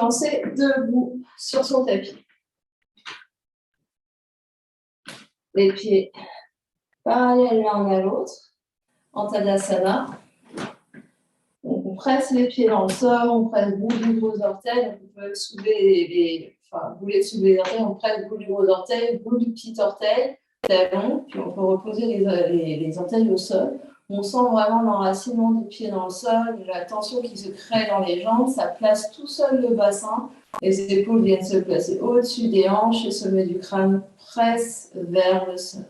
commencer debout sur son tapis. Les pieds parallèles l'un à l'autre, en Tadasana. Donc, on presse les pieds dans le sol, on presse le bout du gros orteil, donc on peut soulever vous voulez soulever les orteils, on presse le bout du gros orteil, le bout du petit orteil, talon, puis on peut reposer les orteils au sol. On sent vraiment l'enracinement du pied dans le sol, la tension qui se crée dans les jambes, ça place tout seul le bassin, les épaules viennent se placer au-dessus des hanches, le sommet du crâne presse vers le sol.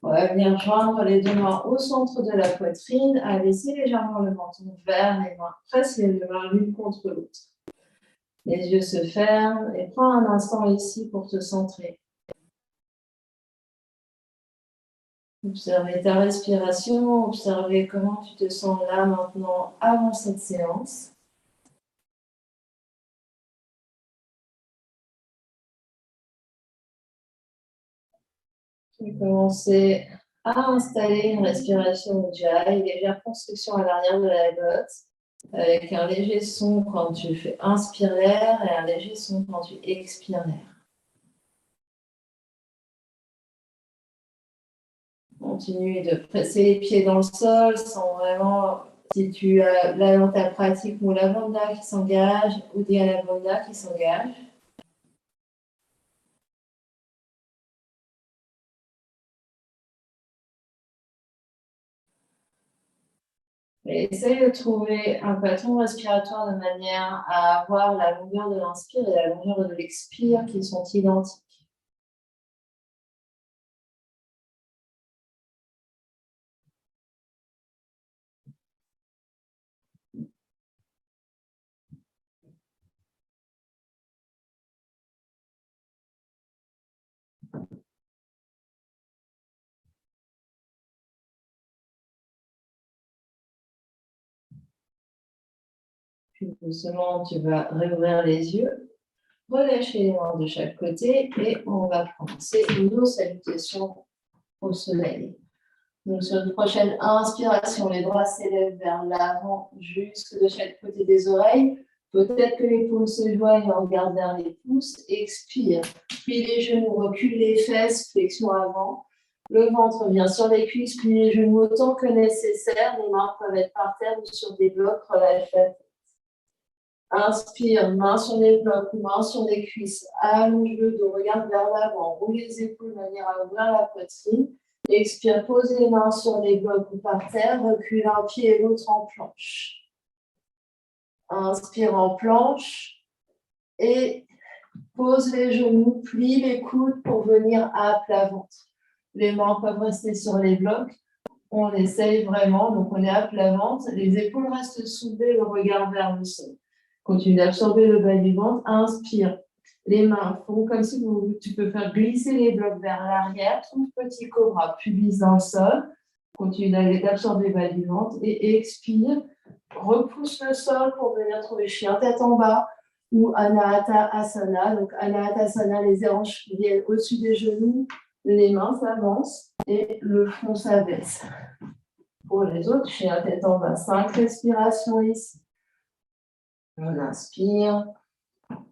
On va venir joindre les deux mains au centre de la poitrine, à laisser légèrement le menton vers les mains, presse les deux mains l'une contre l'autre. Les yeux se ferment et prends un instant ici pour te centrer. Observez ta respiration, observez comment tu te sens là maintenant avant cette séance. Je vais commencer à installer une respiration Ujjayi, légère construction à l'arrière de la glotte, avec un léger son quand tu fais inspire l'air et un léger son quand tu expires l'air. Continue de presser les pieds dans le sol sans vraiment, si tu as là dans ta pratique Mula Bandha qui s'engage ou Dhyana Bandha qui s'engage. Et essaye de trouver un patron respiratoire de manière à avoir la longueur de l'inspire et la longueur de l'expire qui sont identiques. Puis doucement, tu vas réouvrir les yeux, relâcher les mains de chaque côté et on va commencer nos salutations au soleil. Donc sur une prochaine inspiration, les bras s'élèvent vers l'avant jusque de chaque côté des oreilles. Peut-être que les paumes se joignent et on regarde vers les pouces. Expire. Plie les genoux, recule les fesses, flexion avant. Le ventre vient sur les cuisses, plie les genoux autant que nécessaire. Les mains peuvent être par terre ou sur des blocs, relâche la tête. Inspire, main sur les blocs, main sur les cuisses, allonge le dos, regarde vers l'avant, roule les épaules de manière à ouvrir la poitrine. Expire, pose les mains sur les blocs ou par terre, recule un pied et l'autre en planche. Inspire en planche et pose les genoux, plie les coudes pour venir à plat ventre. Les mains peuvent rester sur les blocs. On essaye vraiment, donc on est à plat ventre. Les épaules restent soulevées, le regard vers le sol. Continue d'absorber le bas du ventre. Inspire. Les mains font comme si tu peux faire glisser les blocs vers l'arrière. Trouve petit cobra, pubis dans le sol. Continue d'absorber le bas du ventre et expire. Repousse le sol pour venir trouver chien tête en bas ou Anahata Asana. Donc Anahata Asana, les hanches viennent au-dessus des genoux, les mains s'avancent et le front s'abaisse. Pour les autres, chien tête en bas. 5 respirations ici. On inspire,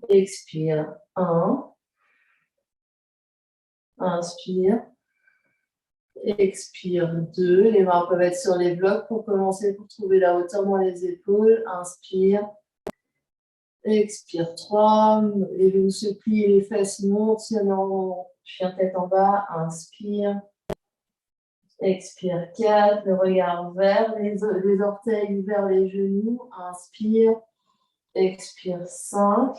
expire, 1, inspire, expire, 2, les mains peuvent être sur les blocs pour commencer, pour trouver la hauteur dans les épaules, inspire, expire, 3, les genoux se plient, les fesses montent, chien tête en bas, inspire, expire, 4, le regard vers les orteils, vers les genoux, inspire, expire, 5.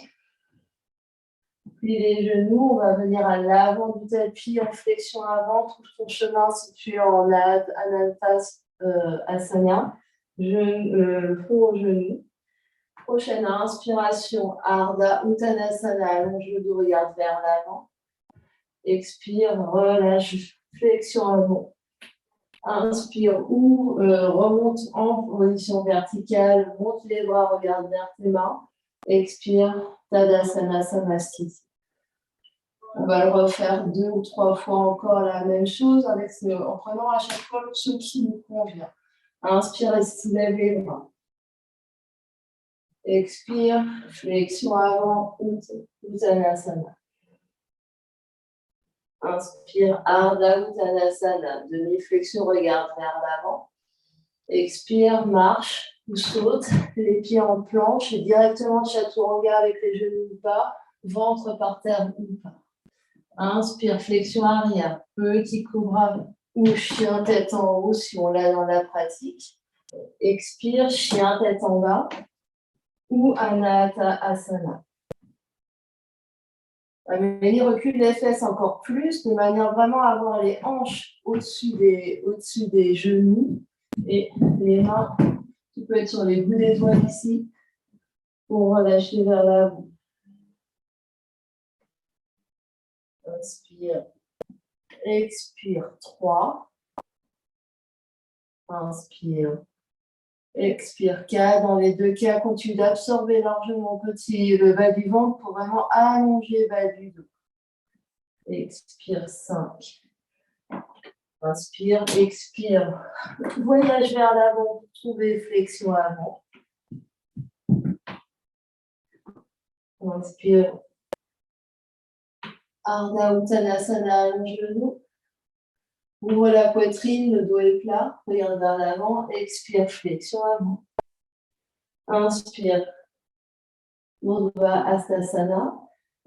Puis les genoux, on va venir à l'avant du tapis en flexion avant. Trouve ton chemin si tu es en Anantas Asana. Front aux genoux. Prochaine inspiration, Ardha Uttanasana. Allonge le dos, regarde vers l'avant. Expire, relâche, flexion avant. Inspire, ouvre, remonte en position verticale. Monte les bras, regarde vers tes mains. Expire, Tadasana Samastiti. On va le refaire 2 ou 3 fois encore la même chose en prenant à chaque fois ce qui nous convient. Inspire et soulève les bras. Expire, flexion avant, Uttanasana. Inspire, Ardha Uttanasana. Demi-flexion, regarde vers l'avant. Expire, marche ou saute, les pieds en planche et directement chaturanga avec les genoux ou pas, ventre par terre ou pas. Inspire, flexion arrière, petit cobra ou chien tête en haut si on l'a dans la pratique. Expire, chien tête en bas ou Anahata Asana. Amélie recule les fesses encore plus de manière vraiment à avoir les hanches au-dessus des genoux et les mains, tu peux être sur les bouts des doigts ici pour relâcher vers l'avant. Inspire, expire 3. Inspire, expire 4. Dans les deux cas, continue d'absorber largement le bas du ventre pour vraiment allonger le bas du dos. Expire 5. Inspire, expire. Voyage vers l'avant pour trouver flexion avant. Inspire. Ardha Uttanasana, allonge le dos. Ouvre la poitrine, le dos est plat. Regarde vers l'avant. Expire, flexion avant. Inspire. Urdhva Hastasana.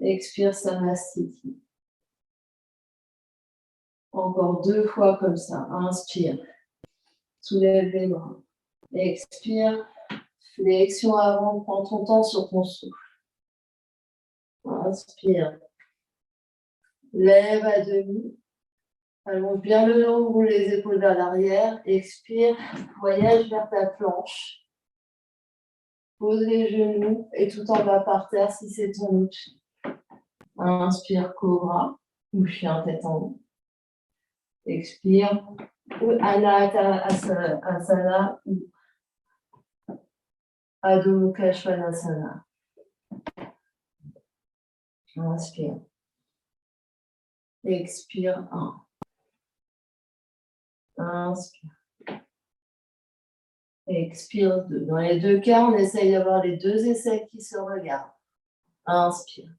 Expire, Samastiti. Encore 2 fois comme ça. Inspire. Soulève les bras. Expire. Flexion avant. Prends ton temps sur ton souffle. Inspire. Lève à demi. Allonge bien le dos, roule les épaules vers l'arrière. Expire. Voyage vers ta planche. Pose les genoux et tout en bas par terre si c'est ton outil. Inspire, cobra ou chien tête en haut. Expire. Anahata Asana ou Adho Mukha Svanasana. Inspire. Expire. 1. Inspire. Expire 2. Dans les deux cas, on essaye d'avoir les deux aisselles qui se regardent. Inspire.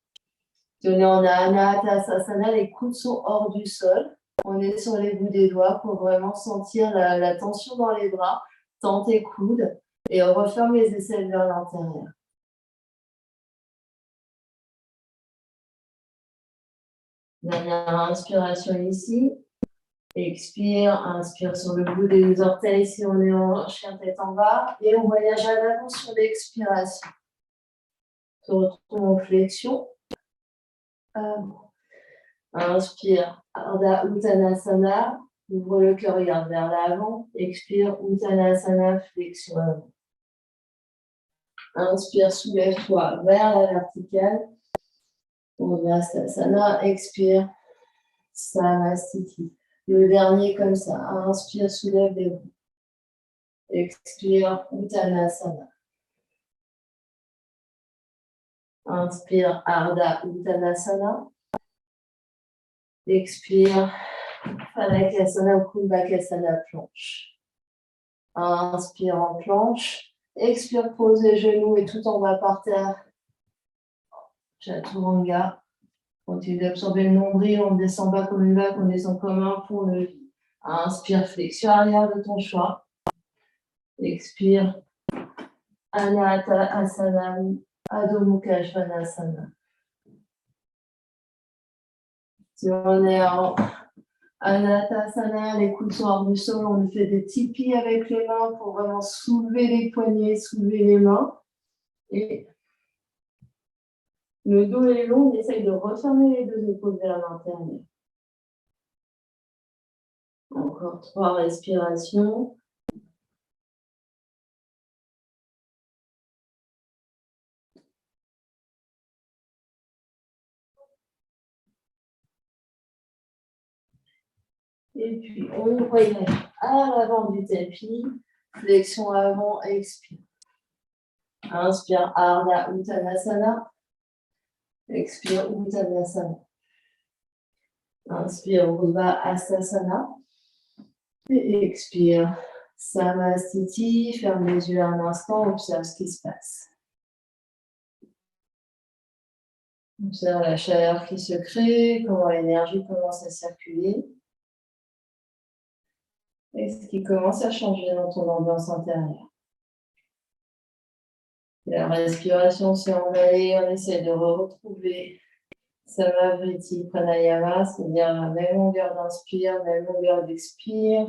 Tenez en Anahata Asana, les coudes sont hors du sol. On est sur les bouts des doigts pour vraiment sentir la tension dans les bras. Tends tes coudes et on referme les aisselles vers l'intérieur. Dernière inspiration ici. Expire, inspire sur le bout des orteils si on est en chien tête en bas. Et on voyage à l'avant sur l'expiration. On se retrouve en flexion. Inspire, Ardha Uttanasana. Ouvre le cœur, regarde vers l'avant. Expire, Uttanasana, flexion avant. Inspire, soulève-toi vers la verticale. Urdhva Hastasana. Expire, Samastiti. Le dernier comme ça. Inspire, soulève les bras. Expire, Uttanasana. Inspire, Ardha Uttanasana. Expire, Phalakasana ou Kumbhakasana, planche. Inspire en planche. Expire, pose les genoux et tout en bas par terre. Chaturanga. Continue d'absorber le nombril, on ne descend pas comme une vague, on descend comme un pont de vie. Inspire, flexion arrière de ton choix. Expire, Anahata Asana, Adho Mukha Svanasana. Si on est en Anahata Asana, les coudes sont hors du sol, on fait des tipis avec les mains pour vraiment soulever les poignets, soulever les mains. Et le dos est long, on essaye de refermer les deux épaules vers l'intérieur. Encore 3 respirations. Et puis, on voyage à l'avant du tapis. Flexion avant, expire. Inspire, Ardha Uttanasana. Expire, Uttanasana. Inspire, Urdhva Hastasana. Et expire, Samastiti. Ferme les yeux un instant, observe ce qui se passe. Observe la chaleur qui se crée, comment l'énergie commence à circuler. Et ce qui commence à changer dans ton ambiance intérieure. La respiration s'est emballée, on essaie de retrouver Samavriti Pranayama, c'est-à-dire la même longueur d'inspire, même longueur d'expire.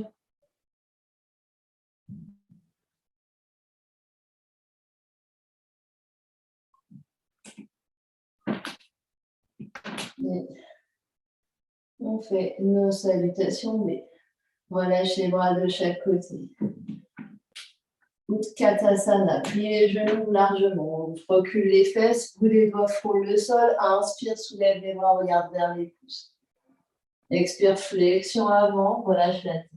Et on fait nos salutations, mais relâche les bras de chaque côté. Utkatasana, pliez les genoux largement, on recule les fesses, bout les doigts frôlent le sol, inspire, soulève les bras, regarde vers les pouces. Expire, flexion avant, relâche la tête.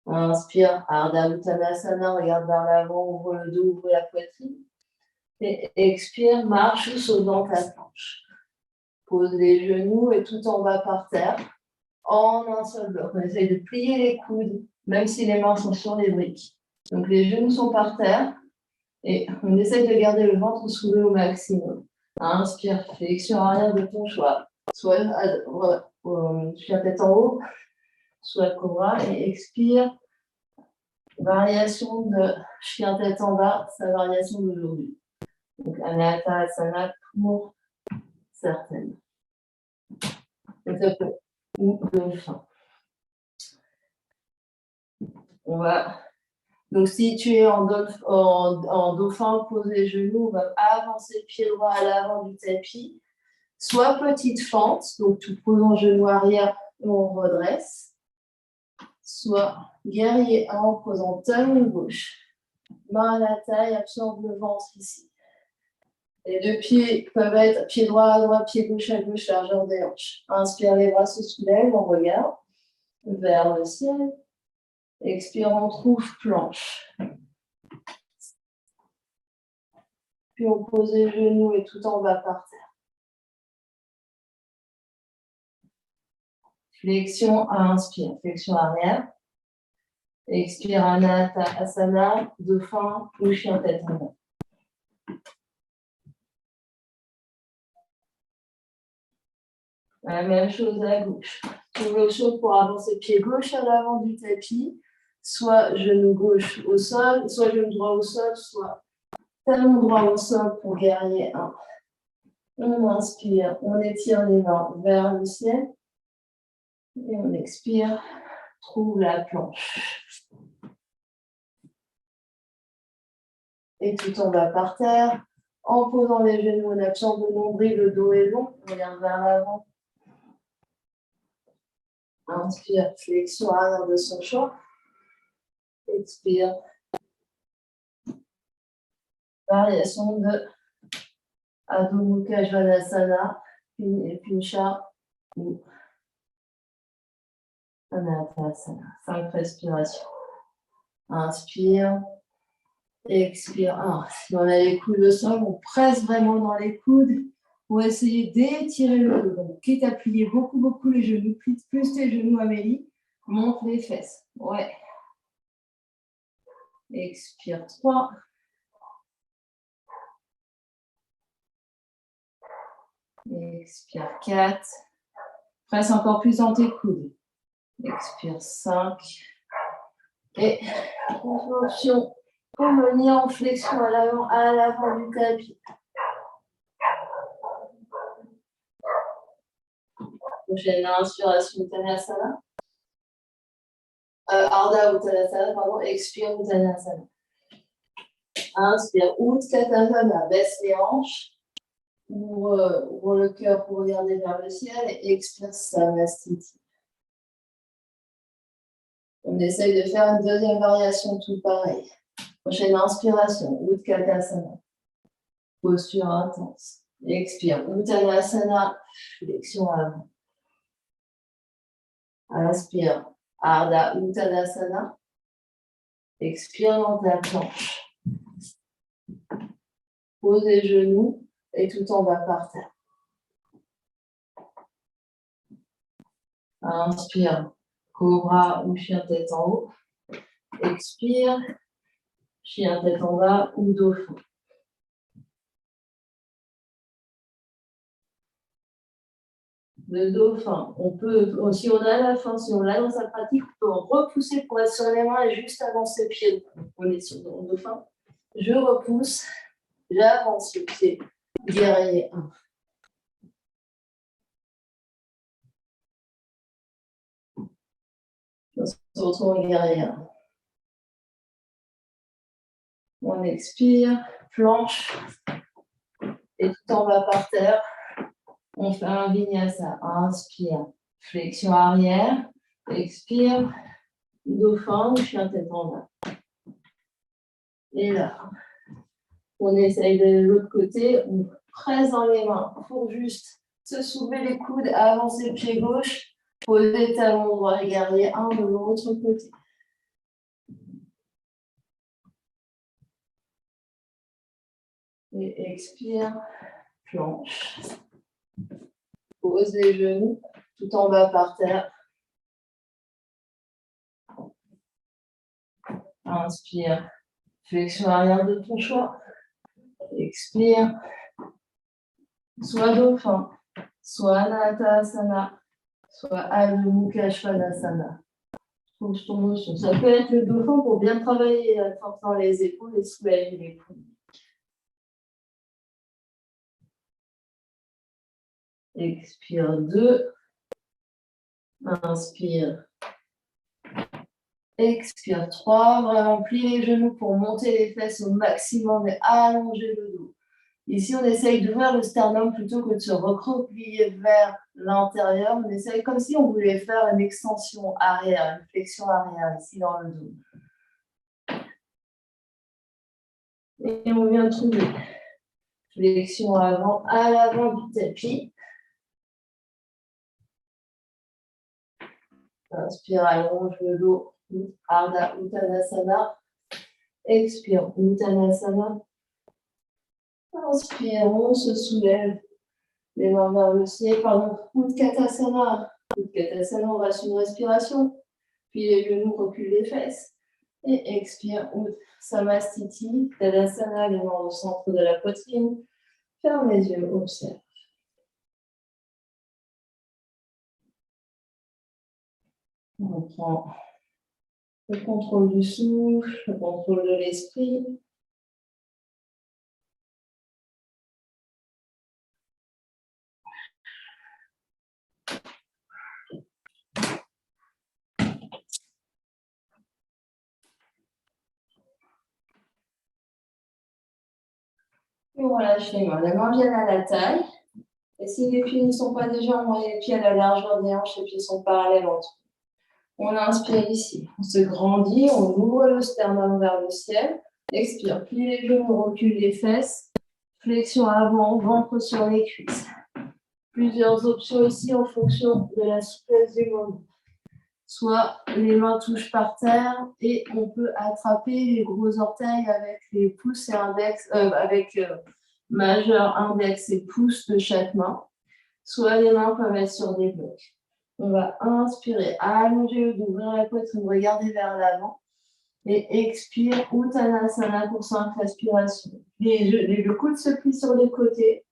Inspire, Ardha Uttanasana, regarde vers l'avant, ouvre le dos, ouvre la poitrine. Et expire, marche ou saute dans ta planche. Pose les genoux et tout en bas par terre, en un seul bloc. On essaye de plier les coudes, même si les mains sont sur les briques. Donc les genoux sont par terre et on essaye de garder le ventre soulevé au maximum. Inspire, flexion arrière de ton choix. Soit chien tête en haut, soit cobra, et expire. Variation de chien tête en bas, sa variation d'aujourd'hui. Donc Anatasana pour certaines. Ou dauphin. On va. Donc, si tu es en dauphin, pose les genoux, on va avancer le pied droit à l'avant du tapis. Soit petite fente, donc tu poses en genou arrière et on redresse. Soit guerrier 1 en posant talon gauche. Main à la taille, absorbe le ventre ici. Les deux pieds peuvent être pied droit à droite, pied gauche à gauche, largeur des hanches. Inspire, les bras se soulèvent, on regarde vers le ciel. Expire, on trouve planche. Puis on pose les genoux et tout en bas par terre. Flexion, inspire, flexion arrière. Expire, Anatasana, dauphin ou chien tête en bas. La même chose à gauche. Trouve le chaud pour avancer pied gauche à l'avant du tapis, soit genou gauche au sol, soit genou droit au sol, soit talon droit au sol pour guerrier 1. On inspire, on étire les mains vers le ciel et on expire, trouve la planche. Et tout en bas par terre, en posant les genoux, on absorbe le nombril, le dos est long, on regarde vers l'avant. Inspire, flexion arrière de son choix. Expire. Variation de Adho Mukha Svanasana, Pincha ou Anatasana. 5 respirations. Inspire. Expire. Si on a les coudes au sol, on presse vraiment dans les coudes pour essayer d'étirer le dos. Donc, quitte à plier beaucoup les genoux, plus tes genoux, Amélie, monte les fesses. Ouais. Expire 3. Expire 4. Presse encore plus dans tes coudes. Expire 5. Et option pour venir en flexion à l'avant du tapis. Prochaine inspiration, Uttanasana. Ardha Uttanasana, pardon, expire Uttanasana. Inspire Utkatasana, baisse les hanches, ouvre le cœur pour regarder vers le ciel et expire Samastiti. On essaye de faire une deuxième variation tout pareil. Prochaine inspiration, Utkatasana, posture intense. Expire Uttanasana, flexion avant. Inspire Ardha Uttanasana. Expire dans ta planche. Pose les genoux et tout en bas par terre. Inspire, cobra ou chien tête en haut. Expire, chien tête en bas ou dauphin. de dauphin. On peut, si on a la fin, si on l'a dans sa pratique, on peut en repousser pour être sur les mains et juste avancer le pied. On est sur le dauphin. Je repousse, j'avance le pied. Guerrier 1. On se retrouve en guerrier 1. On expire, planche, et tout en bas par terre. On fait un vinyasa. Inspire, flexion arrière, expire, dauphin, chien tête en bas. Et là, on essaye de l'autre côté, on presse dans les mains pour juste se soulever les coudes, avancer le pied gauche, poser talon droit, guerrier 1 de l'autre côté. Et expire, planche. Pose les genoux tout en bas par terre. Inspire, flexion arrière de ton choix. Expire, soit dauphin, soit anatasana, soit Adho Mukha Svanasana. Trouve ton motion. Ça peut être le dauphin pour bien travailler la force dans les épaules et soulager les coudes. Expire 2. Inspire. Expire 3. Vraiment plie les genoux pour monter les fesses au maximum et allonger le dos. Ici, on essaye d'ouvrir le sternum plutôt que de se recroqueviller vers l'intérieur. On essaye comme si on voulait faire une extension arrière, une flexion arrière ici dans le dos. Et on vient trouver flexion avant, à l'avant du tapis. Inspire, allonge le dos. Ardha Uttanasana. Expire, Uttanasana. Inspire, on se soulève. Les mains vers le ciel. Pardon, Utkatasana. Utkatasana, on reste une respiration. Puis les genoux reculent les fesses. Et expire, Samastiti. Tadasana, les mains au centre de la poitrine. Ferme les yeux, observe. On prend le contrôle du souffle, le contrôle de l'esprit. Et on relâche les mains. Les mains viennent à la taille. Et si les pieds ne sont pas déjà, on met les pieds à la largeur des hanches, les pieds sont parallèles entre eux. On inspire ici. On se grandit, on ouvre le sternum vers le ciel. Expire, plie les genoux, recule les fesses. Flexion avant, ventre sur les cuisses. Plusieurs options ici en fonction de la souplesse du moment. Soit les mains touchent par terre et on peut attraper les gros orteils avec les pouces et index, majeur, index et pouce de chaque main. Soit les mains peuvent être sur des blocs. On va inspirer, allonger le dos, ouvrir la poitrine, regarder vers l'avant. Et expire, Uttanasana pour 5 respirations. Le coude se plie sur les côtés.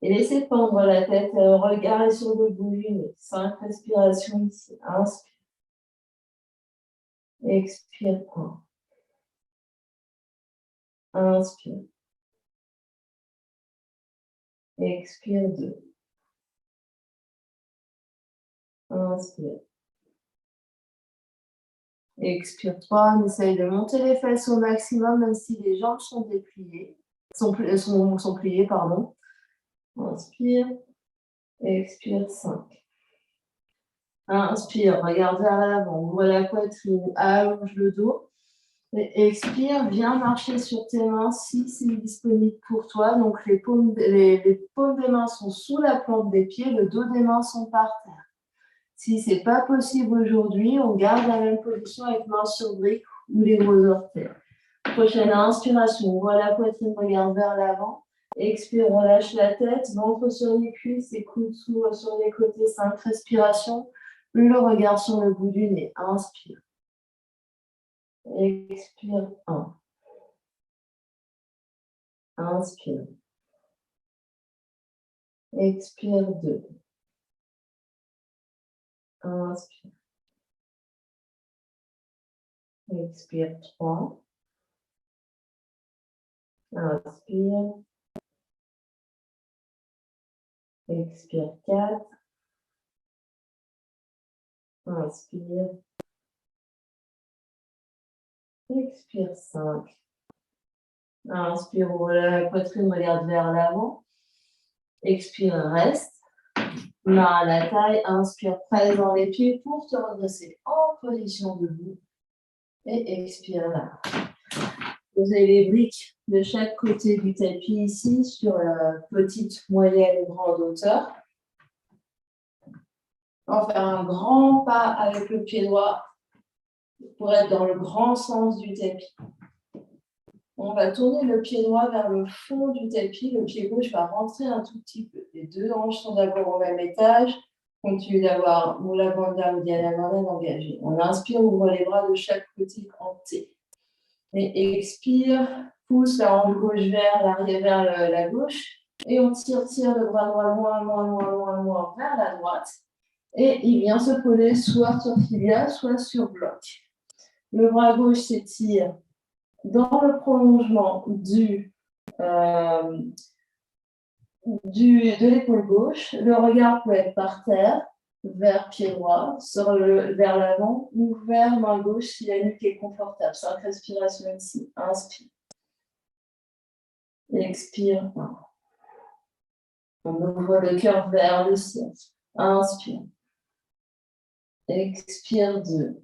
Et laissez pendre la tête, regard est sur le bout du nez. 5 respirations ici. Inspire. Expire 1. Inspire. Expire 2. Inspire. Expire 3. On essaye de monter les fesses au maximum, même si les jambes sont dépliées. Sont pliées, pardon. Inspire. Expire 5. Inspire, regarde vers l'avant, ouvre la poitrine, allonge le dos. Et expire, viens marcher sur tes mains si c'est disponible pour toi. Donc les paumes des mains sont sous la plante des pieds, le dos des mains sont par terre. Si ce n'est pas possible aujourd'hui, on garde la même position avec mains sur briques ou les gros orteils. Prochaine inspiration, ouvre la poitrine, regarde vers l'avant. Expire, relâche la tête, ventre sur les cuisses et coudes s'ouvrent sur les côtés. 5 respirations. Le regard sur le bout du nez. Inspire. Expire 1. Inspire. Expire 2. Inspire. Expire 3. Inspire. Expire 4. Inspire. Expire 5. Inspire, ouvre la poitrine, regarde vers l'avant. Expire, reste. Main à la taille. Inspire, presse dans les pieds pour te redresser en position debout. Et expire là. Vous avez les briques de chaque côté du tapis ici sur la petite, moyenne ou grande hauteur. On va faire un grand pas avec le pied droit pour être dans le grand sens du tapis. On va tourner le pied droit vers le fond du tapis. Le pied gauche va rentrer un tout petit peu. Les deux hanches sont d'abord au même étage. Continue d'avoir moula bandha ou dhyana bandha engagé. On inspire, ouvre les bras de chaque côté en T. Et expire, pousse la hanche gauche vers l'arrière, vers la gauche. Et on tire le bras droit loin vers la droite. Et il vient se poser soit sur tibia, soit sur bloc. Le bras gauche s'étire dans le prolongement de l'épaule gauche. Le regard peut être par terre, vers pied droit, vers l'avant ou vers main gauche si la nuque est confortable. 5 respirations ici. Inspire. Expire. On ouvre le cœur vers le ciel. Inspire. Expire 2.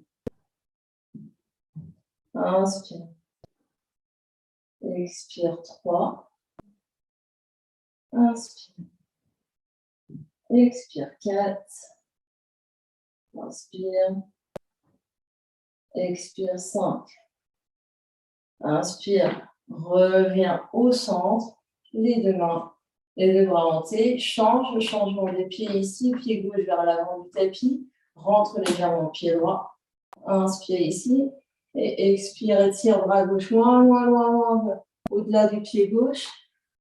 Inspire. Expire 3. Inspire. Expire 4. Inspire. Expire 5. Inspire. Reviens au centre. Les deux mains, les deux bras en T. Change le changement des pieds ici. Pied gauche vers l'avant du tapis. Rentre légèrement pied droit. Inspire ici. Et expire, étire bras gauche loin, au-delà du pied gauche.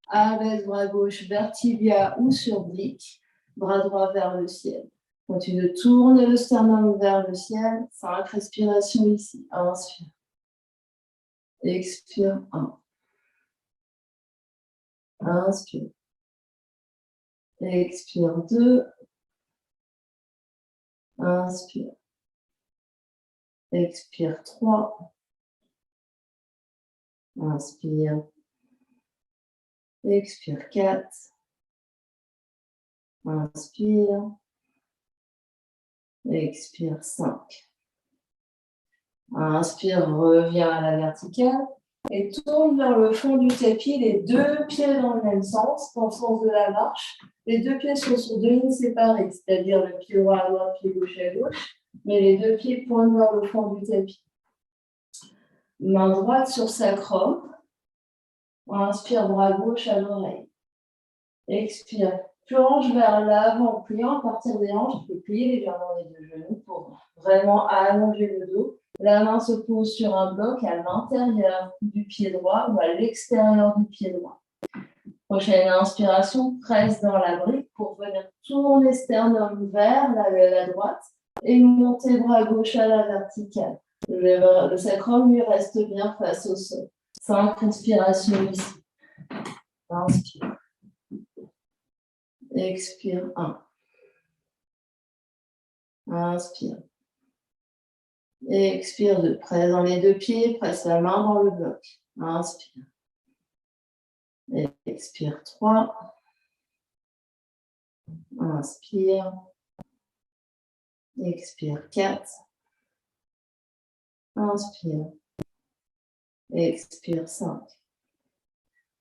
Avec bras gauche vers tibia ou sur brique. Bras droit vers le ciel. Continue de tourner le sternum vers le ciel. 5 respirations ici. Inspire. Expire 1. Inspire. Expire 2. Inspire. Expire 3. Inspire. Expire 4. Inspire. Expire 5. Inspire, reviens à la verticale et tourne vers le fond du tapis, les deux pieds dans le même sens, dans le sens de la marche. Les deux pieds sont sur deux lignes séparées, c'est-à-dire le pied droit à droite, pied gauche à gauche, mais les deux pieds pointent vers le fond du tapis. Main droite sur sacrum. On inspire, bras gauche à l'oreille. Expire, plonge vers l'avant, pliant à partir des hanches. Tu peux plier légèrement les deux genoux pour vraiment allonger le dos. La main se pose sur un bloc à l'intérieur du pied droit ou à l'extérieur du pied droit. Prochaine inspiration, presse dans la brique pour venir tourner sternum vers la droite et monter bras gauche à la verticale. Le sacrum lui reste bien face au sol. 5 respirations ici. Inspire. Expire 1. Inspire. Expire 2. Presse dans les deux pieds, presse la main dans le bloc. Inspire. Expire 3. Inspire. Expire 4. Inspire. Expire 5.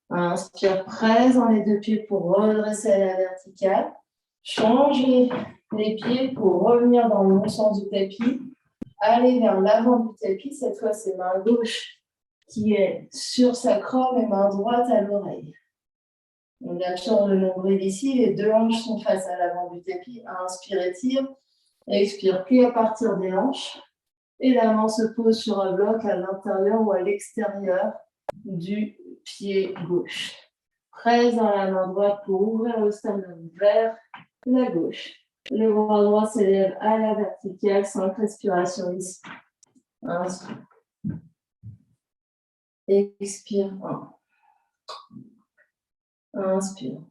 Inspire, presse dans les deux pieds pour redresser à la verticale. Change les pieds pour revenir dans le bon sens du tapis. Allez vers l'avant du tapis. Cette fois, c'est main gauche qui est sur sacrum et main droite à l'oreille. On absorbe le nombril ici. Les deux hanches sont face à l'avant du tapis. Inspire, étire. Expire, plie à partir des hanches. Et la main se pose sur un bloc à l'intérieur ou à l'extérieur du pied gauche. Presse dans la main droite pour ouvrir le sternum vers la gauche. Le bras droit s'élève à la verticale, 5 respirations ici. Inspire. Expire. 1. Inspire.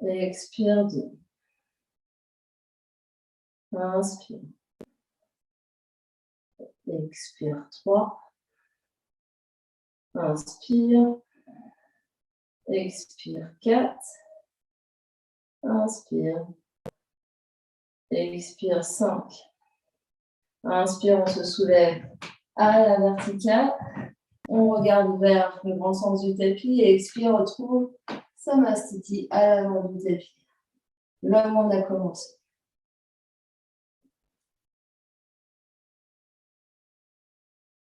Expire. 2. Inspire. Expire. 3. Inspire. Expire. 4. Inspire. Expire. 5. Inspire, on se soulève à la verticale. On regarde vers le grand sens du tapis et expire, retrouve Samastiti à l'avant du tapis. Là où on a commencé.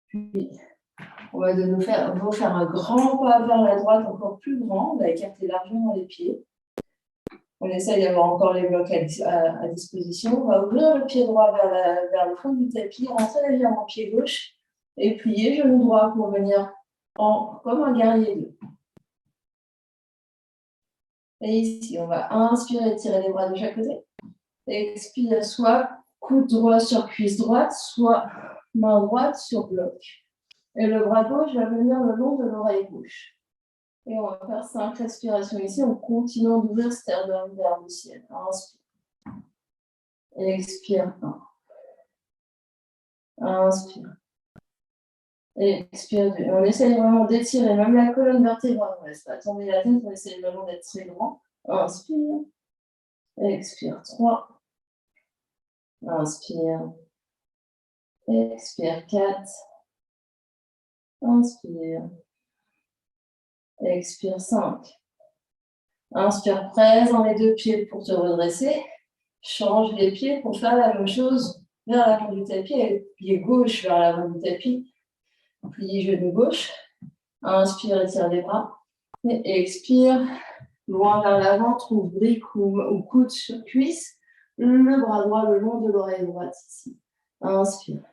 Puis, on va de nouveau faire un grand pas vers la droite, encore plus grand. On va écarter largement les pieds. On essaye d'avoir encore les blocs à disposition. On va ouvrir le pied droit vers le fond du tapis, rentrer légèrement pied gauche et plier genou droit pour venir comme un guerrier 2. Et ici, on va inspirer, tirer les bras de chaque côté. Expire, soit coude droit sur cuisse droite, soit main droite sur bloc. Et le bras gauche va venir le long de l'oreille gauche. Et on va faire 5 respirations ici en continuant d'ouvrir sternum vers le ciel. Inspire. Expire. 1. Inspire. Expire. 2. On essaye vraiment d'étirer même la colonne vertébrale. On ne laisse pas tomber la tête, on essaye vraiment d'être très grand. Inspire. Expire. 3. Inspire. Expire. 4. Inspire. Expire. 5. Inspire, presse dans les deux pieds pour te redresser. Change les pieds pour faire la même chose vers l'avant du tapis, et le pied gauche vers l'avant du tapis. Plie genou gauche. Inspire, étire les bras. Et expire, loin vers l'avant, trouve brique ou coude sur cuisse. Le bras droit le long de l'oreille droite ici. Inspire.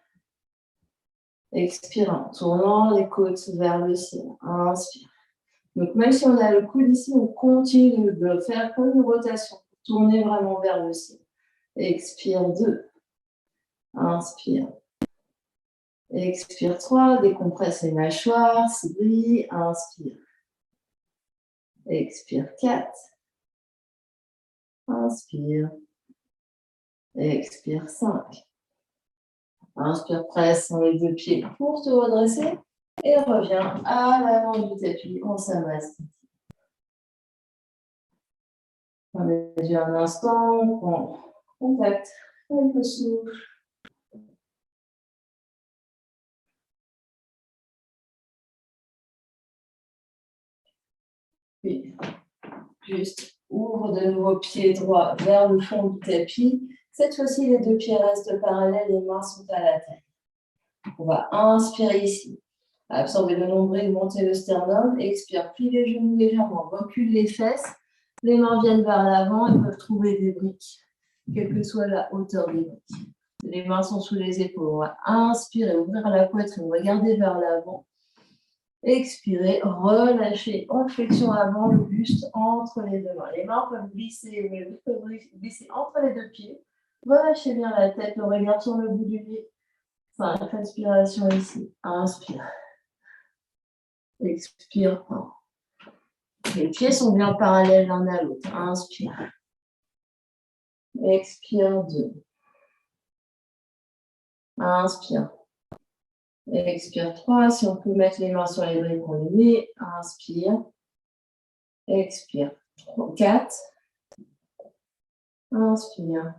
Expire en tournant les côtes vers le ciel. Inspire. Donc, même si on a le coude ici, on continue de faire comme une rotation. Tourner vraiment vers le ciel. Expire 2. Inspire. Expire 3. Décompresse les mâchoires. Souris. Inspire. Expire 4. Inspire. Expire 5. Inspire, presse sur les deux pieds pour te redresser. Et reviens à l'avant du tapis en Samastiti. On mesure un instant, on prend contact avec le souffle. Puis, juste ouvre de nouveau pied droit vers le fond du tapis. Cette fois-ci, les deux pieds restent parallèles, les mains sont à la taille. On va inspirer ici. Absorber le nombril, monter le sternum. Expire, plie les genoux légèrement, recule les fesses. Les mains viennent vers l'avant et peuvent trouver des briques, quelle que soit la hauteur des briques. Les mains sont sous les épaules. On va inspirer, ouvrir la poitrine, regarder vers l'avant. Expirez, relâchez en flexion avant le buste entre les deux mains. Les mains peuvent glisser, mais vous pouvez glisser entre les deux pieds. Relâchez bien la tête, le regard sur le bout du nez. 5 respirations ici. Inspire. Expire. Les pieds sont bien parallèles l'un à l'autre. Inspire. Expire 2. Inspire. Expire 3. Si on peut mettre les mains sur les briques, on les met. Inspire. Expire. 4. Inspire.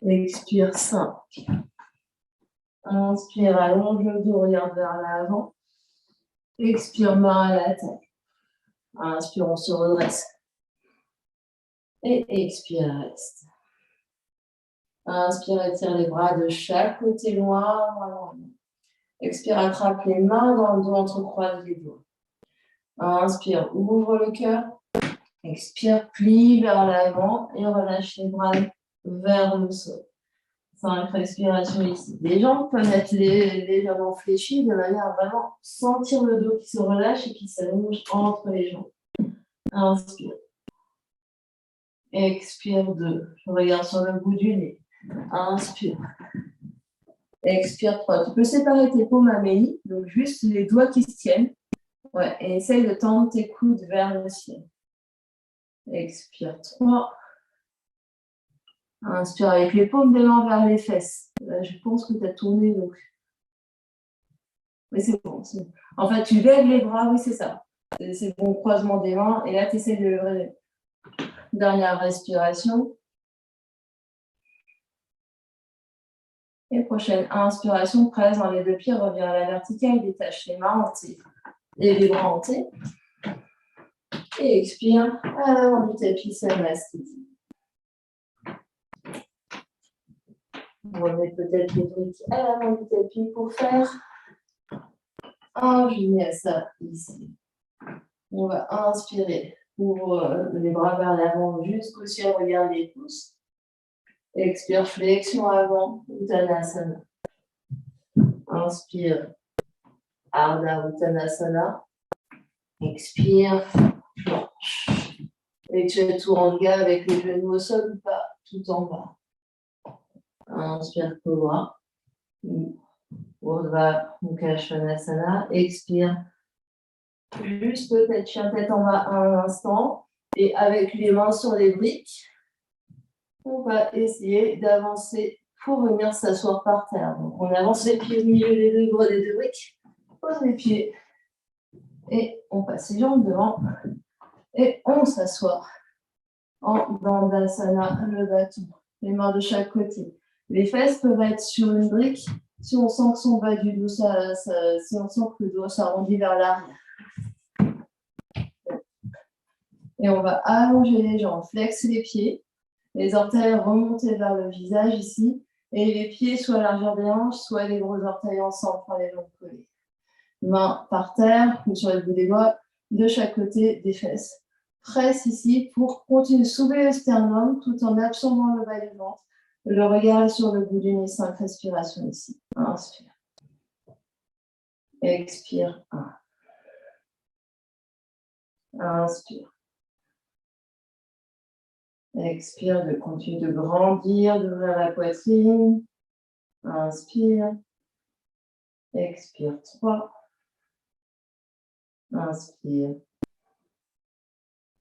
Expire 5. Inspire, allonge le dos, regarde vers l'avant. Expire, main à la tête. Inspire, on se redresse. Et expire, reste. Inspire, étire les bras de chaque côté loin. Expire, attrape les mains dans le dos, entrecroise les doigts. Inspire, ouvre le cœur. Expire, plie vers l'avant et relâche les bras vers le sol. 5 respirations ici. Les jambes peuvent être légèrement fléchies de manière à vraiment sentir le dos qui se relâche et qui s'allonge entre les jambes. Inspire. Expire 2. Je regarde sur le bout du nez. Inspire. Expire 3. Tu peux séparer tes paumes, Amélie, donc juste les doigts qui se tiennent. Ouais, et essaye de tendre tes coudes vers le ciel. Expire 3. Inspire avec les paumes des mains vers les fesses. Là, je pense que tu as tourné, donc. Mais c'est bon. En fait, tu lèves les bras, oui, c'est ça. C'est bon, croisement des mains. Et là, tu essaies de lever. Dernière respiration. Et prochaine inspiration, presse dans les deux pieds, reviens à la verticale, détache les mains entières et les bras entiers. Et expire à l'avant du tapis, Samasthiti. On remet peut-être les briques à l'avant du tapis pour faire un vinyasa ici. On va inspirer, ouvre les bras vers l'avant jusqu'au ciel, regarde les pouces. Expire, flexion avant, Uttanasana. Inspire, Ardha Uttanasana. Expire, planche. Et tu es Turanga avec les genoux au sol ou pas, tout en bas. Inspire, Cobra. Urdhva Mukha Svanasana. Expire. Juste peut-être chien tête en bas un instant. Et avec les mains sur les briques, on va essayer d'avancer pour venir s'asseoir par terre. Donc on avance les pieds au milieu des deux briques. Pose les pieds. Et on passe les jambes devant. Et on s'assoit en Dandasana, le bâton. Les mains de chaque côté. Les fesses peuvent être sur une brique. Si on sent que son bas du dos, si on sent que le dos s'arrondit vers l'arrière. Et on va allonger les jambes, flex les pieds, les orteils remontés vers le visage ici, et les pieds soit à la largeur des hanches, soit les gros orteils ensemble pour les jambes collées. Mains par terre, ou sur le bout des doigts, de chaque côté des fesses. Presse ici pour continuer de soulever le sternum tout en absorbant le bas du ventre. Le regard est sur le bout du nez, 5 respirations ici. Inspire. Expire. 1. Inspire. Expire, de continuer de grandir, d'ouvrir la poitrine. Inspire. Expire 3. Inspire.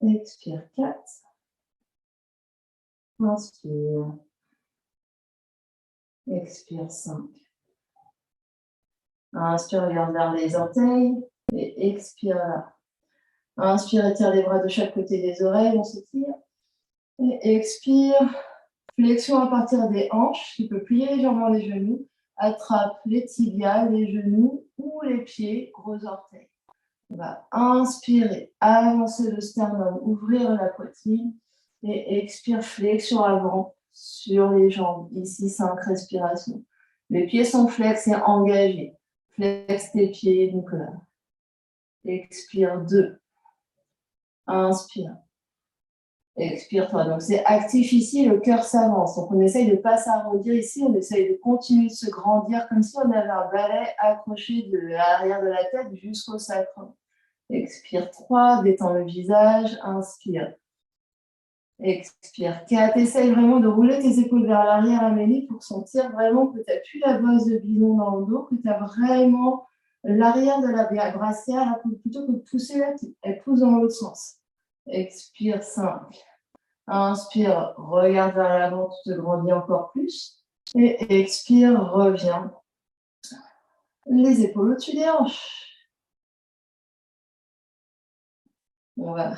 Expire 4. Inspire. Expire 5. Inspire, regarde vers les orteils et expire là. Inspire, étire les bras de chaque côté des oreilles, on s'étire. Et expire, flexion à partir des hanches, tu peux plier légèrement les genoux, attrape les tibias, les genoux ou les pieds, gros orteils. On va inspirer, avancer le sternum, ouvrir la poitrine et expire, flexion avant sur les jambes. Ici, 5 respirations. Les pieds sont flex et engagés. Flex tes pieds, donc là. Expire 2. Inspire. Expire 3. Donc c'est actif ici, le cœur s'avance. Donc on essaye de ne pas s'arrondir ici, on essaye de continuer de se grandir comme si on avait un balai accroché de l'arrière de la tête jusqu'au sacrum. Expire 3, détends le visage, inspire. Expire 4, essaye vraiment de rouler tes épaules vers l'arrière, Amélie, pour sentir vraiment que tu n'as plus la bosse de bison dans le dos, que tu as vraiment l'arrière de la brassière, plutôt que de pousser là, elle pousse dans l'autre sens. Expire 5. Inspire, regarde vers l'avant, tu te grandis encore plus. Et expire, reviens. Les épaules au-dessus des hanches. On va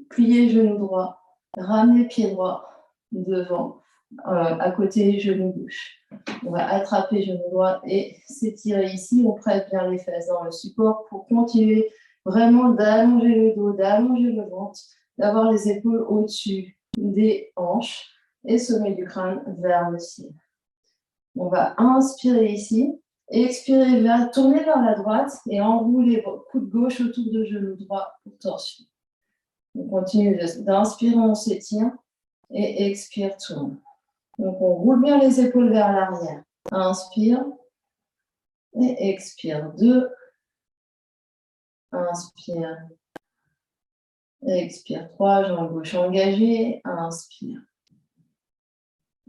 plier genou droit, ramener pied droit devant, à côté genou gauche. On va attraper genou droit et s'étirer ici. On prête bien les fesses dans le support pour continuer vraiment d'allonger le dos, d'allonger le ventre, d'avoir les épaules au-dessus des hanches et sommet du crâne vers le ciel. On va inspirer ici, expirer, tourner vers la droite et enrouler coude gauche autour de genou droit pour torsion. On continue d'inspirer, on s'étire et expire, tourne. Donc on roule bien les épaules vers l'arrière. Inspire et expire. 2. Inspire Expire 3, jambe gauche engagée. Inspire.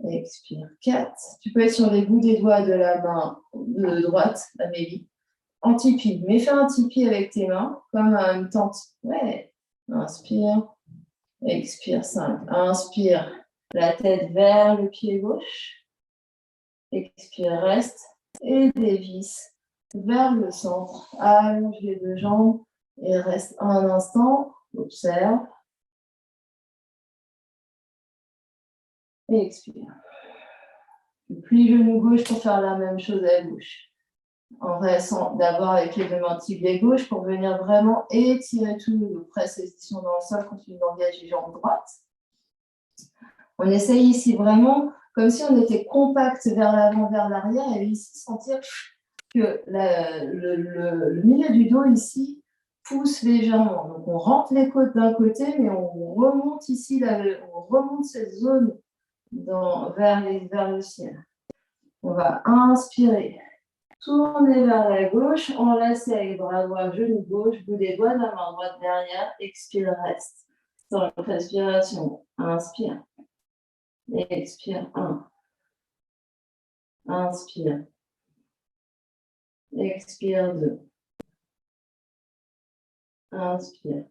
Expire 4. Tu peux être sur les bouts des doigts de la main de droite, la mélie. En tipi. Mais fais un tipi avec tes mains, comme une tente. Ouais. Inspire. Expire 5. Inspire. La tête vers le pied gauche. Expire, reste. Et dévisse vers le centre. Allonge les deux jambes et reste un instant. Observe. Et expire. Plie genou gauche pour faire la même chose à gauche. En restant d'abord avec les deux mains tibias gauche pour venir vraiment étirer tout le dos. Presse-position dans le sol, continue d'engager les jambes droites. On essaye ici vraiment comme si on était compact vers l'avant, vers l'arrière, et ici sentir que le milieu du dos ici pousse légèrement. Donc on rentre les côtes d'un côté, mais on remonte ici, on remonte cette zone vers le ciel. On va inspirer, tourner vers la gauche, enlacer avec bras droit, genou gauche, bout des doigts de la main droite derrière, expire, reste. Dans la respiration, inspire. Expire, 1. Inspire. Expire, 2. Inspire.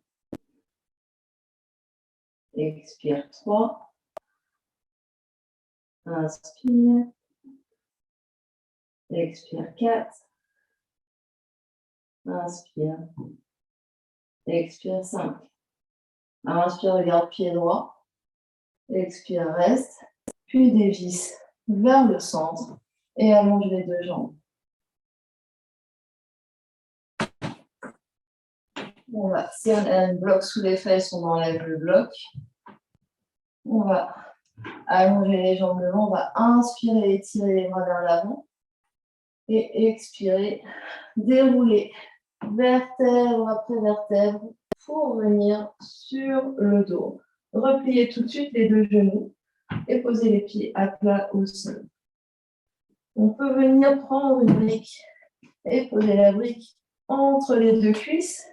Expire, 3. Inspire. Expire, 4. Inspire. Expire, 5. Inspire, regarde pied droit. Expire, reste. Puis dévisse vers le centre et allonge les deux jambes. On va, si on a un bloc sous les fesses, on enlève le bloc. On va allonger les jambes devant. On va inspirer, étirer les bras vers l'avant. Et expirer, dérouler vertèbre après vertèbre pour venir sur le dos. Replier tout de suite les deux genoux et poser les pieds à plat au sol. On peut venir prendre une brique et poser la brique entre les deux cuisses.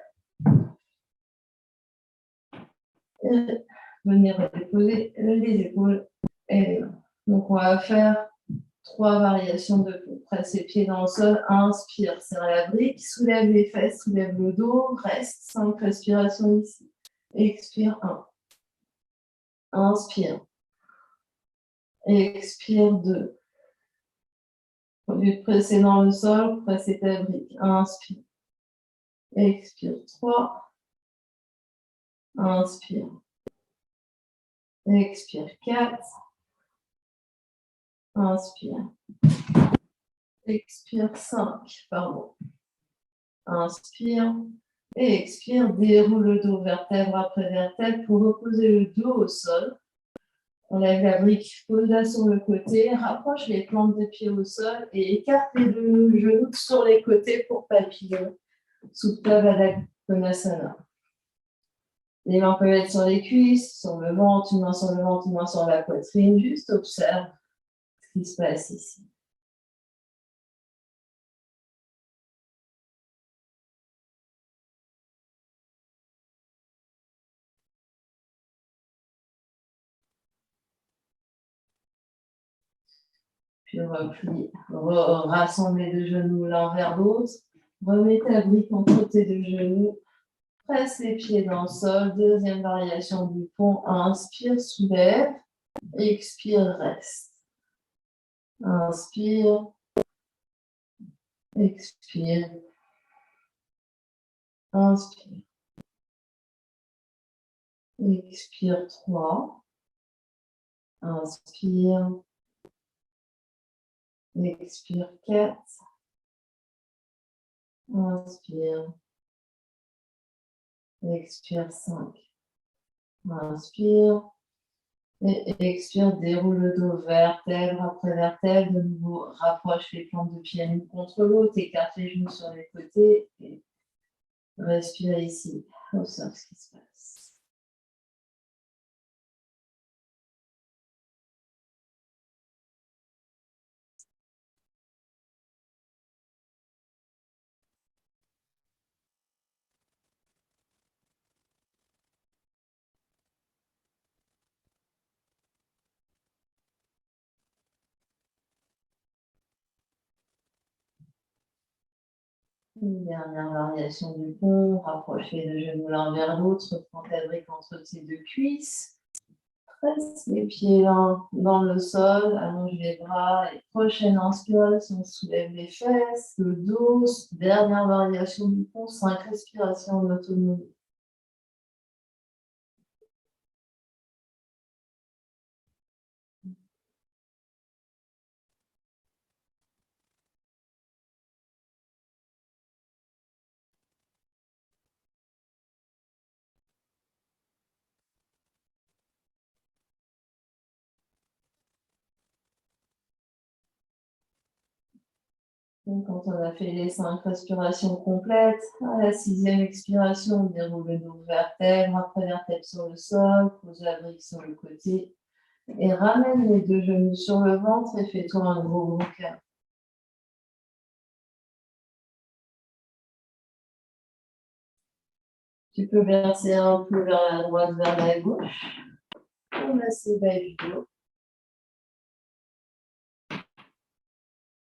Et venir déposer les épaules et les mains. Donc on va faire 3 variations de presse les pieds dans le sol. Inspire, serre la brique, soulève les fesses, soulève le dos, reste 5 respirations ici. Expire, 1. Inspire. Expire, 2. Au lieu de presser dans le sol, pressez ta brique. Inspire. Expire, 3. Inspire. Expire, 4. Inspire. Expire, 5. Pardon. Inspire. Et expire, déroule le dos vertèbre après vertèbre pour reposer le dos au sol. On lève la brique, pose-la sur le côté, rapproche les plantes des pieds au sol et écarte les deux genoux sur les côtés pour papillon. Supta Baddha Konasana. Les mains peuvent être sur les cuisses, sur le ventre, une main sur le ventre, une main sur la poitrine. Juste observe ce qui se passe ici. Puis on replie, rassemble les deux genoux l'un vers l'autre. Remets ta brique entre tes deux genoux. Presse les pieds dans le sol. Deuxième variation du pont. Inspire, soulève. Expire, reste. Inspire. Expire. Inspire. Expire, 3. Inspire. Expire, 4. Inspire. Expire, 5. Inspire. Et expire, déroule le dos vertèbre après vertèbre. De nouveau, rapproche les plantes de pied l'une contre l'autre. Écarte les genoux sur les côtés. Et respire ici. Observe ce qui se passe. Une dernière variation du pont, rapproche les deux genoux l'un vers l'autre, prends ta brique entre tes deux cuisses. Presse les pieds l'un dans le sol, allonge les bras et prochaine inspiration, soulève les fesses, le dos. Dernière variation du pont, 5 respirations en autonomie. Donc, quand on a fait les 5 respirations complètes, à la 6e expiration, on déroule le dos vertèbre, après vertèbre sur le sol, pose la brique sur le côté et ramène les deux genoux sur le ventre et fais-toi un gros câlin. Tu peux verser un peu vers la droite, vers la gauche. On laisse les bas du dos.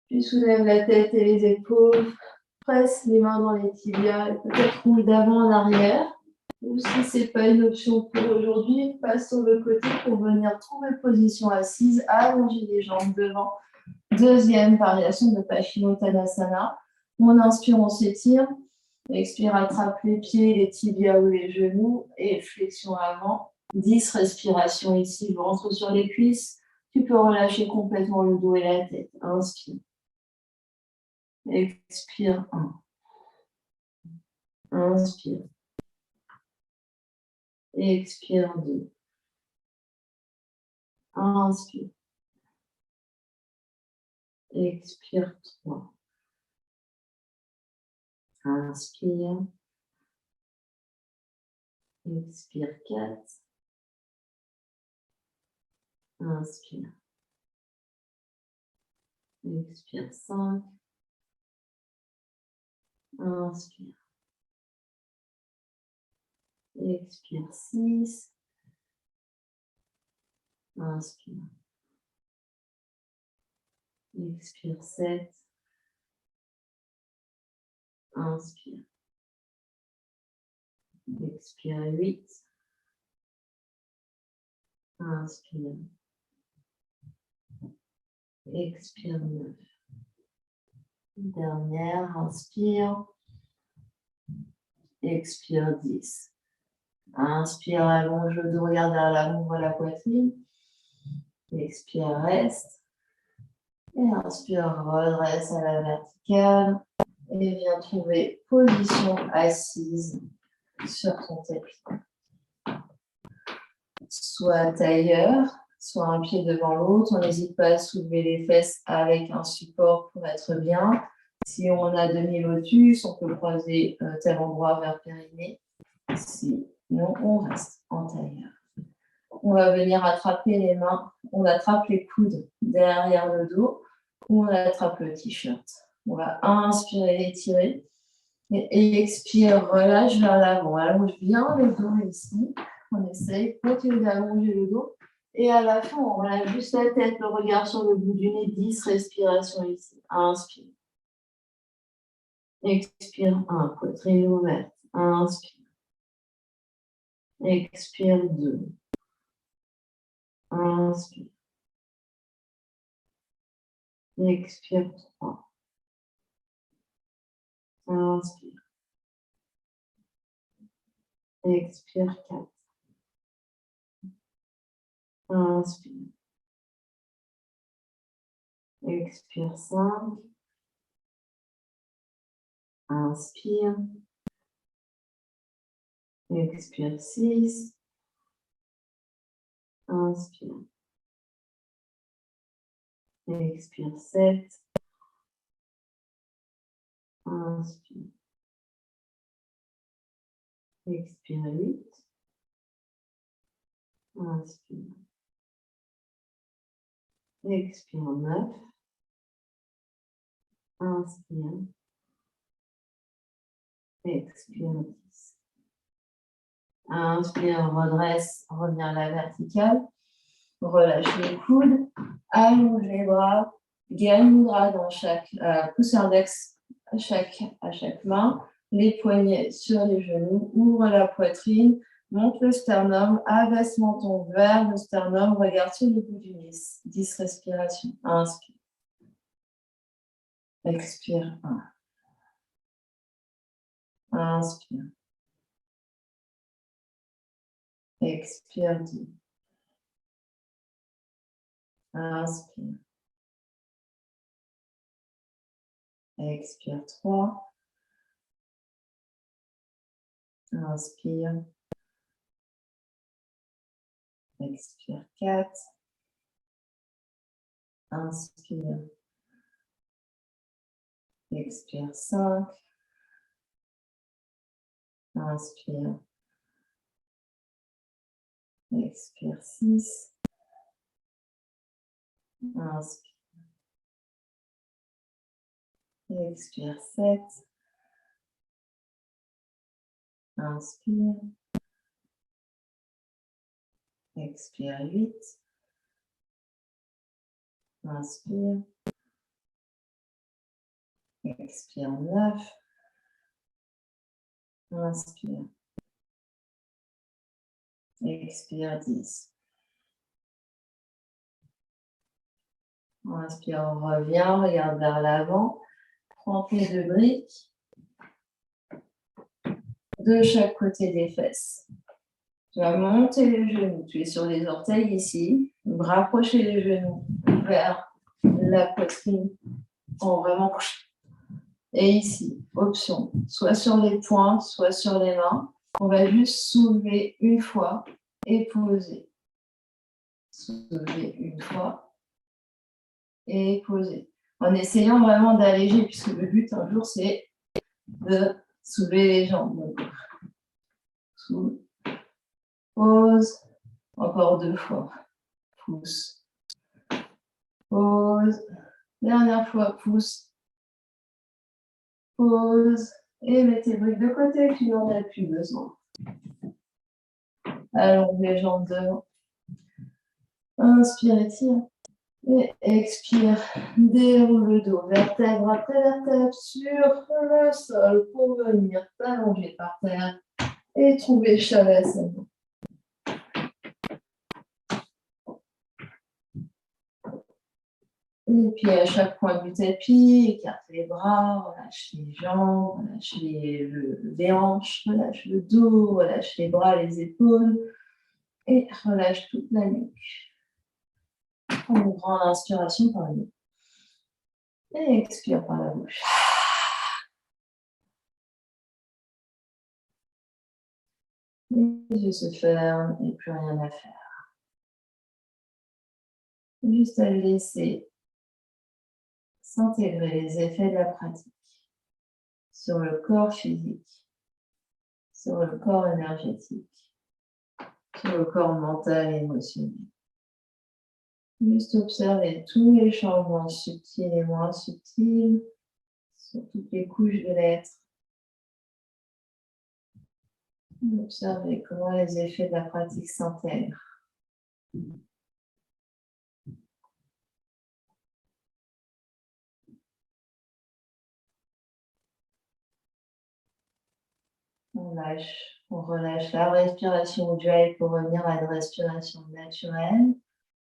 Puis soulève la tête et les épaules. Presse les mains dans les tibias et peut-être roule d'avant en arrière. Ou si ce n'est pas une option pour aujourd'hui, passe sur le côté pour venir trouver position assise, allonger les jambes devant. Deuxième variation de Paschimottanasana. On inspire, on s'étire. Expire, attrape les pieds, les tibias ou les genoux et flexion avant. 10 respirations ici, ventre sur les cuisses. Tu peux relâcher complètement le dos et la tête. Inspire. Expire 1. Inspire. Expire 2. Inspire. Expire 3. Inspire. Expire 4. Inspire. Expire 5. Inspire. Expire 6. Inspire. Expire 7. Inspire. Expire 8. Inspire. Expire 9. Dernière, inspire. Expire 10. Inspire, allonge le dos, regarde vers l'avant, ouvre la poitrine. Expire, reste. Et inspire, redresse à la verticale. Et viens trouver position assise sur ton tapis. Soit tailleur, soit un pied devant l'autre. On n'hésite pas à soulever les fesses avec un support pour être bien. Si on a demi-lotus, on peut croiser tel endroit vers périnée. Sinon, on reste en tailleur. On va venir attraper les mains. On attrape les coudes derrière le dos. On attrape le t-shirt. On va inspirer, étirer. Et expire, relâche vers l'avant. Allonge bien le dos ici. On essaye, continue d'allonger le dos. Et à la fin, on relâche juste la tête, le regard sur le bout du nez. 10 respirations ici. Inspire. Expire 1, poitrine ouverte. Inspire. Expire 2. Inspire. Expire 3. Inspire. Expire 4. Inspire. Expire 5. Inspire. Expire 6. Inspire. Expire 7. Inspire. Expire 8. Inspire. Expire 9. Inspire. Expire 10. Inspire, redresse, reviens à la verticale. Relâche les coudes. Allonge les bras. Gyan Mudra dans chaque pouce index à chaque main, les poignets sur les genoux, ouvre la poitrine, monte le sternum, abaisse menton vers le sternum, regarde sur le bout du nez. 10 respirations. Inspire. Expire. 1. Inspire. Expire. 2. Inspire. Expire. 3. Inspire. Expire. 4. Inspire. Expire. 5. Inspire. Expire. 6. Inspire. Expire. 7. Inspire. Expire. 8. Inspire. Expire. 9. Inspire. Expire. 10. Inspire, on revient, regarde vers l'avant. Prends tes 2 briques de chaque côté des fesses. Tu vas monter les genoux. Tu es sur les orteils ici. Rapprocher les genoux vers la poitrine en vraiment couché. Et ici, option, soit sur les poings, soit sur les mains. On va juste soulever une fois et poser. Soulever une fois et poser. En essayant vraiment d'alléger, puisque le but un jour, c'est de soulever les jambes. Donc, soulève, pose, encore 2 fois. Pousse, pose, dernière fois, pousse, pose, et mets tes briques de côté, tu n'en as plus besoin. Allonge les jambes devant. Inspire, étire. Et expire, déroule le dos, vertèbre après vertèbre sur le sol pour venir t'allonger par terre et trouver Shavasana. Et puis à chaque point du tapis, écarte les bras, relâche les jambes, relâche les hanches, relâche le dos, relâche les bras, les épaules et relâche toute la nuque. Prends une grande inspiration par le nez et expire par la bouche. Les yeux se ferment et plus rien à faire. Juste à laisser s'intégrer les effets de la pratique sur le corps physique, sur le corps énergétique, sur le corps mental et émotionnel. Juste observer tous les changements subtils et moins subtils sur toutes les couches de l'être. Observer comment les effets de la pratique s'intègrent. On lâche, on relâche la respiration Ujjayi pour revenir à une respiration naturelle.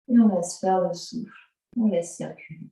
Et on laisse faire le souffle. On laisse circuler.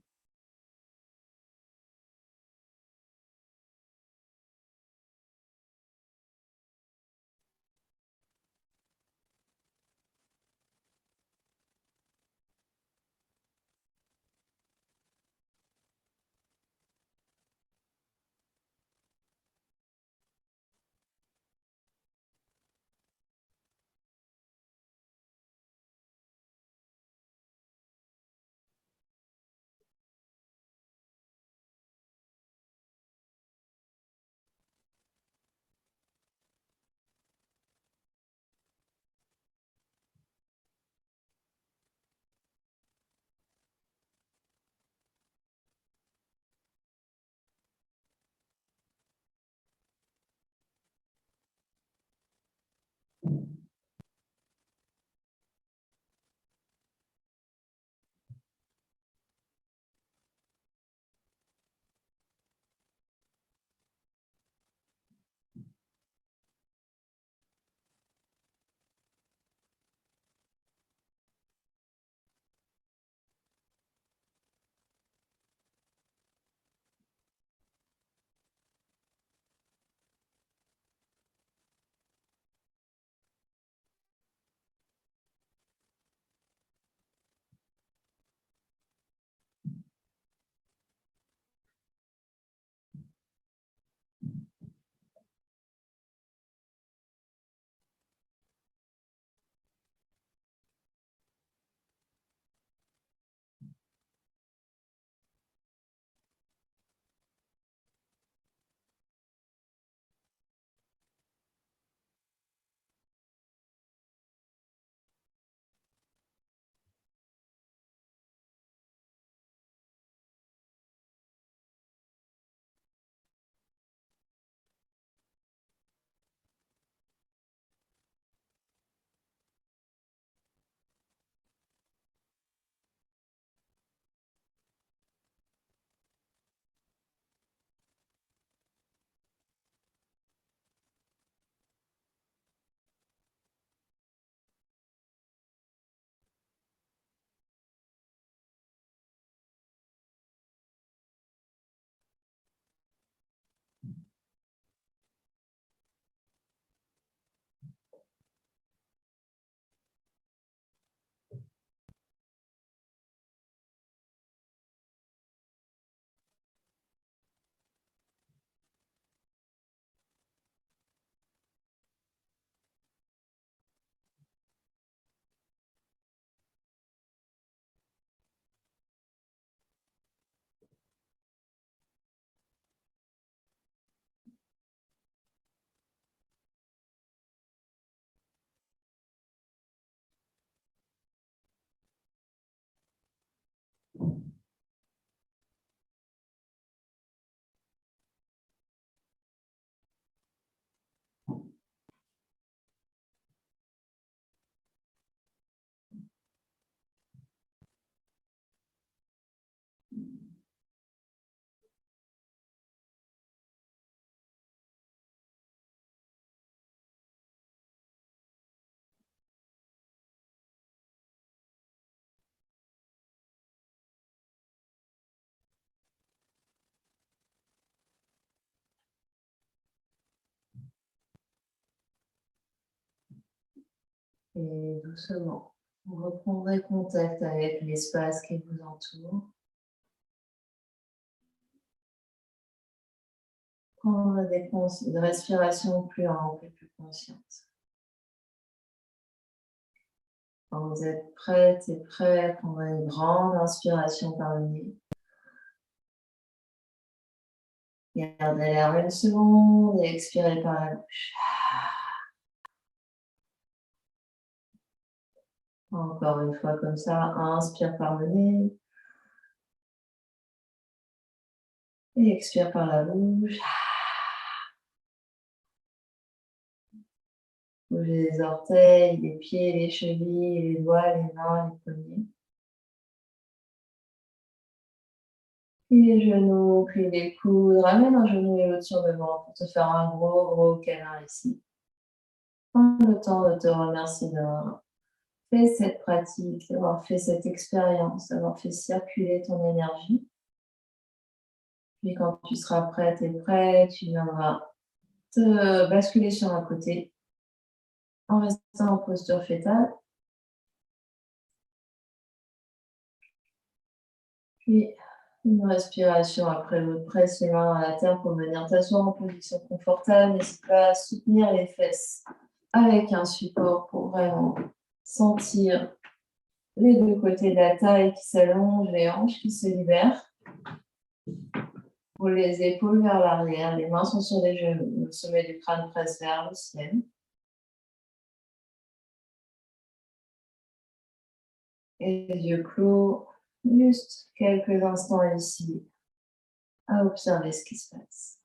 Et doucement, vous reprendrez contact avec l'espace qui vous entoure. Prendre des respirations plus amples et plus conscientes. Quand vous êtes prête et prêt, prendrez une grande inspiration par le nez. Gardez l'air une seconde et expirez par la bouche. Encore une fois comme ça, inspire par le nez. Et expire par la bouche. Bougez les orteils, les pieds, les chevilles, les doigts, les mains, les poignets. Puis les genoux, puis les coudes. Ramène un genou et l'autre sur le ventre pour te faire un gros câlin ici. Prends le temps de te remercier d'avoir fait cette pratique, d'avoir fait cette expérience, d'avoir fait circuler ton énergie. Puis quand tu seras prête et prêt, tu viendras te basculer sur un côté en restant en posture fétale. Puis une respiration après l'autre, presse les mains à la terre pour venir t'asseoir en position confortable. N'hésite pas à soutenir les fesses avec un support pour vraiment sentir les deux côtés de la taille qui s'allongent, les hanches qui se libèrent. Roule les épaules vers l'arrière, les mains sont sur les genoux, le sommet du crâne presse vers le ciel. Et les yeux clos, juste quelques instants ici à observer ce qui se passe.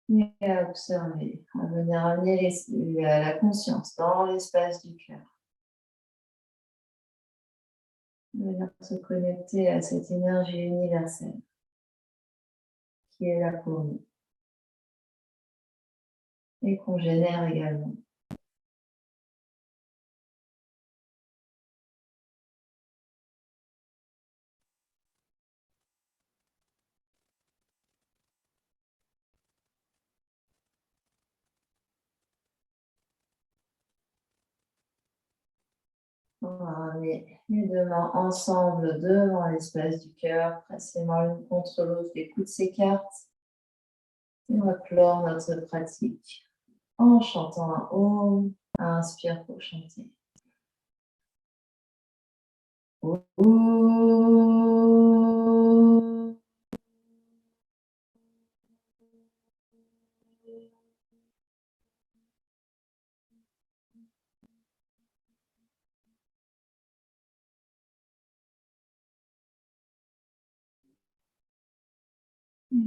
Et à observer, à venir amener la conscience dans l'espace du cœur. Venir se connecter à cette énergie universelle qui est là pour nous et qu'on génère également. On va ramener les deux mains ensemble devant l'espace du cœur, presse les mains l'une contre l'autre, les coudes s'écartent. On va clore notre pratique en chantant un Om. Inspire pour chanter. Om.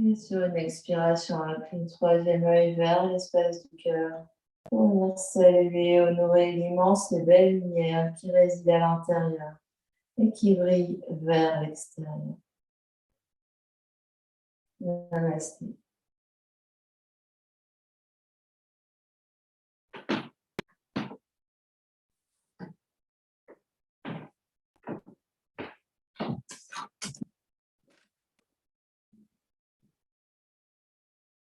Et sur une expiration, avec une troisième œil vers l'espace du cœur, pour venir saluer, honorer l'immense et belle lumière qui réside à l'intérieur et qui brille vers l'extérieur. Namasté.